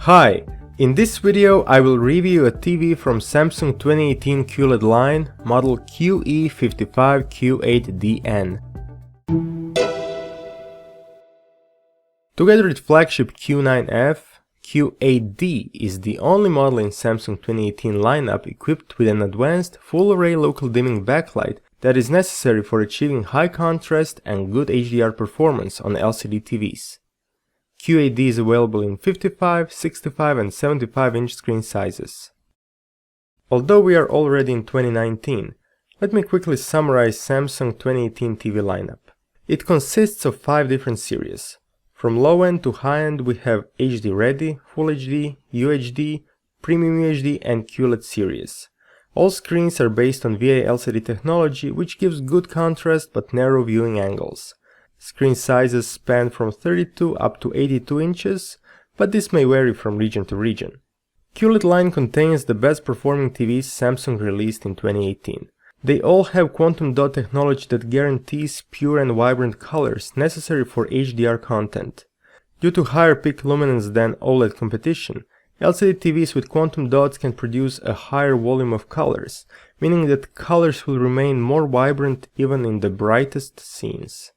Hi, in this video I will review a TV from Samsung 2018 QLED-line model QE55Q8DN. Together with flagship Q9F, Q8D is the only model in Samsung 2018 lineup equipped with an advanced full-array local dimming backlight that is necessary for achieving high contrast and good HDR performance on LCD TVs. Q8D is available in 55, 65 and 75-inch screen sizes. Although we are already in 2019, let me quickly summarize Samsung 2018 TV lineup. It consists of 5 different series. From low-end to high-end we have HD Ready, Full HD, UHD, Premium UHD and QLED series. All screens are based on VA LCD technology, which gives good contrast but narrow viewing angles. Screen sizes span from 32 up to 82 inches, but this may vary from region to region. QLED line contains the best performing TVs Samsung released in 2018. They all have quantum dot technology that guarantees pure and vibrant colors necessary for HDR content. Due to higher peak luminance than OLED competition, LCD TVs with quantum dots can produce a higher volume of colors, meaning that colors will remain more vibrant even in the brightest scenes.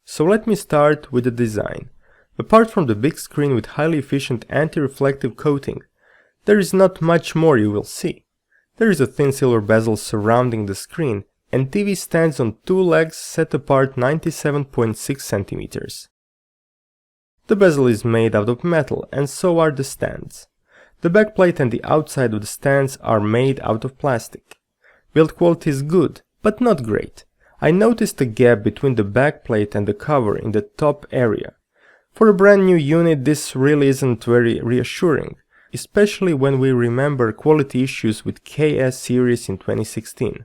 So let me start with the design. Apart from the big screen with highly efficient anti-reflective coating, there is not much more you will see. There is a thin silver bezel surrounding the screen, and TV stands on 2 legs set apart 97.6 centimeters. The bezel is made out of metal, and so are the stands. The backplate and the outside of the stands are made out of plastic. Build quality is good, but not great. I noticed a gap between the backplate and the cover in the top area. For a brand new unit, this really isn't very reassuring, especially when we remember quality issues with KS series in 2016.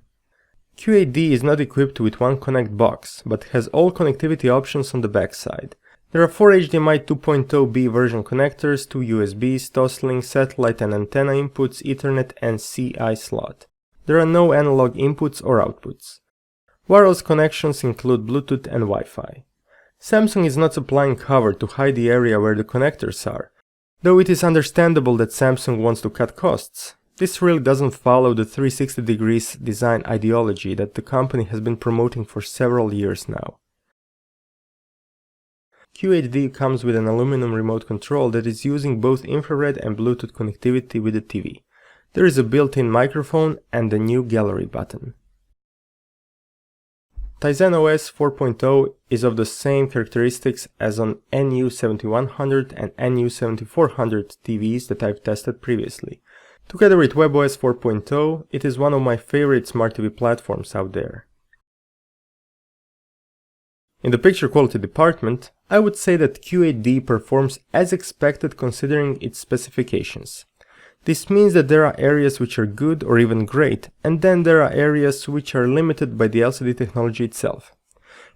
Q8D is not equipped with one connect box, but has all connectivity options on the backside. There are 4 HDMI 2.0B version connectors, 2 USBs, Toslink, satellite and antenna inputs, Ethernet and CI slot. There are no analog inputs or outputs. Wireless connections include Bluetooth and Wi-Fi. Samsung is not supplying cover to hide the area where the connectors are, though it is understandable that Samsung wants to cut costs. This really doesn't follow the 360 degrees design ideology that the company has been promoting for several years now. Q8D comes with an aluminum remote control that is using both infrared and Bluetooth connectivity with the TV. There is a built-in microphone and a new gallery button. Tizen OS 4.0 is of the same characteristics as on NU7100 and NU7400 TVs that I've tested previously. Together with WebOS 4.0, it is one of my favorite smart TV platforms out there. In the picture quality department, I would say that Q8D performs as expected considering its specifications. This means that there are areas which are good or even great, and then there are areas which are limited by the LCD technology itself.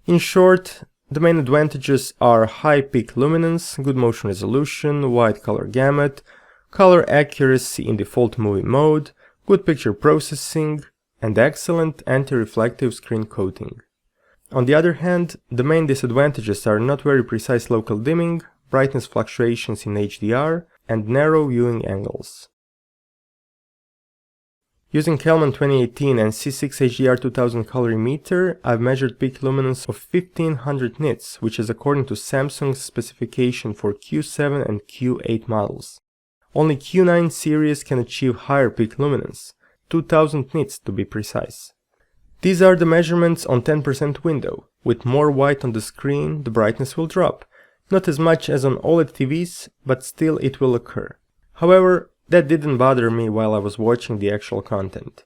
In short, the main advantages are high peak luminance, good motion resolution, wide color gamut, color accuracy in default movie mode, good picture processing, and excellent anti-reflective screen coating. On the other hand, the main disadvantages are not very precise local dimming, brightness fluctuations in HDR, and narrow viewing angles. Using Kelman 2018 and C6 HDR 2000 colorimeter, I've measured peak luminance of 1500 nits, which is according to Samsung's specification for Q7 and Q8 models. Only Q9 series can achieve higher peak luminance, 2000 nits to be precise. These are the measurements on 10% window. With more white on the screen, the brightness will drop. Not as much as on OLED TVs, but still it will occur. However, that didn't bother me while I was watching the actual content.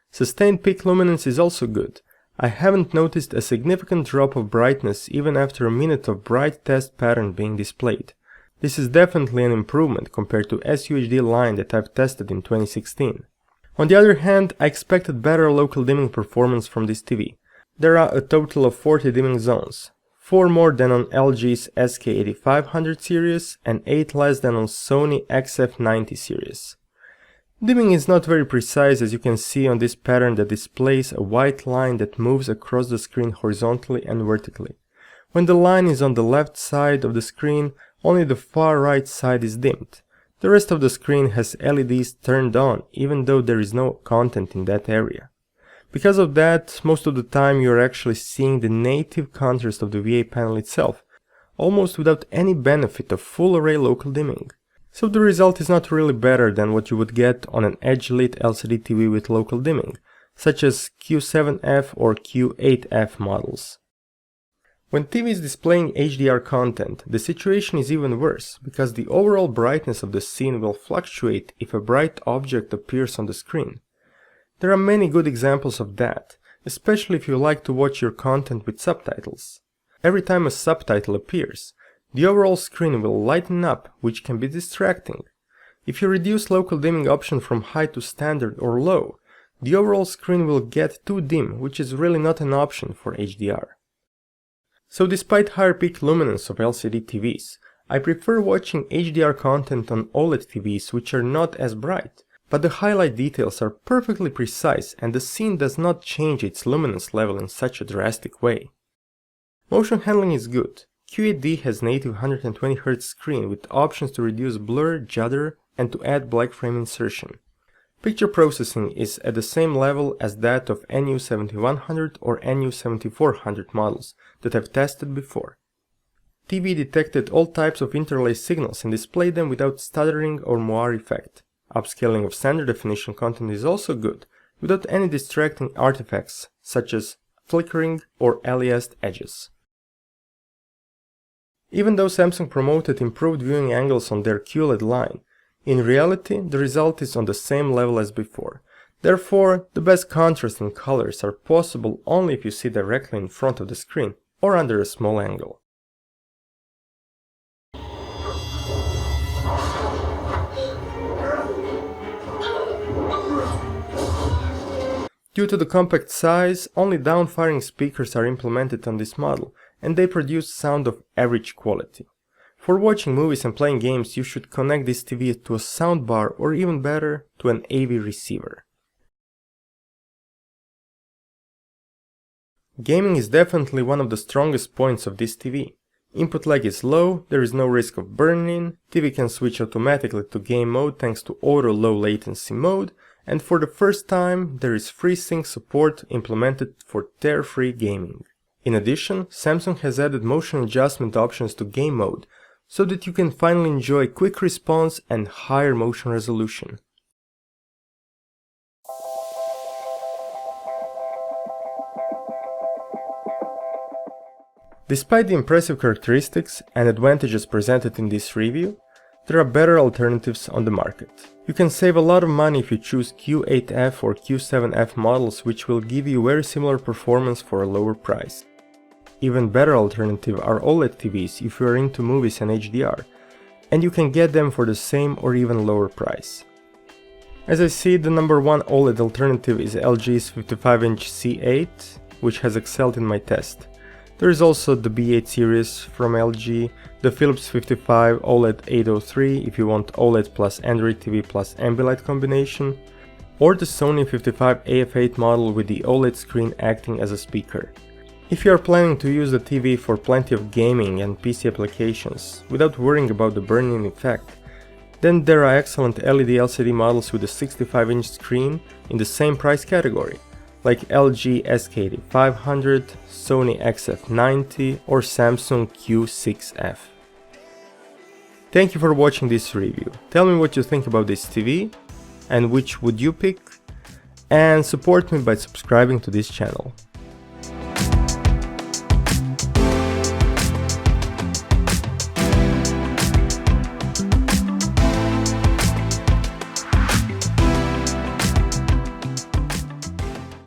Sustained peak luminance is also good. I haven't noticed a significant drop of brightness even after a minute of bright test pattern being displayed. This is definitely an improvement compared to UHD line that I've tested in 2016. On the other hand, I expected better local dimming performance from this TV. There are a total of 40 dimming zones. 4 more than on LG's SK8500 series and 8 less than on Sony XF90 series. Dimming is not very precise, as you can see on this pattern that displays a white line that moves across the screen horizontally and vertically. When the line is on the left side of the screen, only the far right side is dimmed. The rest of the screen has LEDs turned on, even though there is no content in that area. Because of that, most of the time you are actually seeing the native contrast of the VA panel itself, almost without any benefit of full array local dimming. So the result is not really better than what you would get on an edge-lit LCD TV with local dimming, such as Q7F or Q8F models. When TV is displaying HDR content, the situation is even worse, because the overall brightness of the scene will fluctuate if a bright object appears on the screen. There are many good examples of that, especially if you like to watch your content with subtitles. Every time a subtitle appears, the overall screen will lighten up, which can be distracting. If you reduce local dimming option from high to standard or low, the overall screen will get too dim, which is really not an option for HDR. So despite higher peak luminance of LCD TVs, I prefer watching HDR content on OLED TVs which are not as bright, but the highlight details are perfectly precise and the scene does not change its luminance level in such a drastic way. Motion handling is good. QED has native 120Hz screen with options to reduce blur, judder, and to add black frame insertion. Picture processing is at the same level as that of NU7100 or NU7400 models that I've tested before. TV detected all types of interlace signals and displayed them without stuttering or moire effect. Upscaling of standard definition content is also good, without any distracting artifacts such as flickering or aliased edges. Even though Samsung promoted improved viewing angles on their QLED-line, in reality the result is on the same level as before. Therefore, the best contrast and colors are possible only if you see directly in front of the screen or under a small angle. Due to the compact size, only down-firing speakers are implemented on this model, and they produce sound of average quality. For watching movies and playing games, you should connect this TV to a soundbar or even better, to an AV receiver. Gaming is definitely one of the strongest points of this TV. Input lag is low, there is no risk of burn-in, TV can switch automatically to game mode thanks to auto low latency mode, and for the first time there is FreeSync support implemented for tear-free gaming. In addition, Samsung has added motion adjustment options to game mode, so that you can finally enjoy quick response and higher motion resolution. Despite the impressive characteristics and advantages presented in this review, there are better alternatives on the market. You can save a lot of money if you choose Q8F or Q7F models, which will give you very similar performance for a lower price. Even better alternative are OLED TVs if you are into movies and HDR, and you can get them for the same or even lower price. As I see, the number one OLED alternative is LG's 55-inch C8, which has excelled in my test. There is also the B8 series from LG, the Philips 55 OLED 803 if you want OLED plus Android TV plus Ambilight combination, or the Sony 55 AF8 model with the OLED screen acting as a speaker. If you are planning to use the TV for plenty of gaming and PC applications without worrying about the burn-in effect, then there are excellent LED LCD models with a 65-inch screen in the same price category, like LG SK8500, Sony XF90 or Samsung Q6F. Thank you for watching this review. Tell me what you think about this TV and which would you pick, and support me by subscribing to this channel.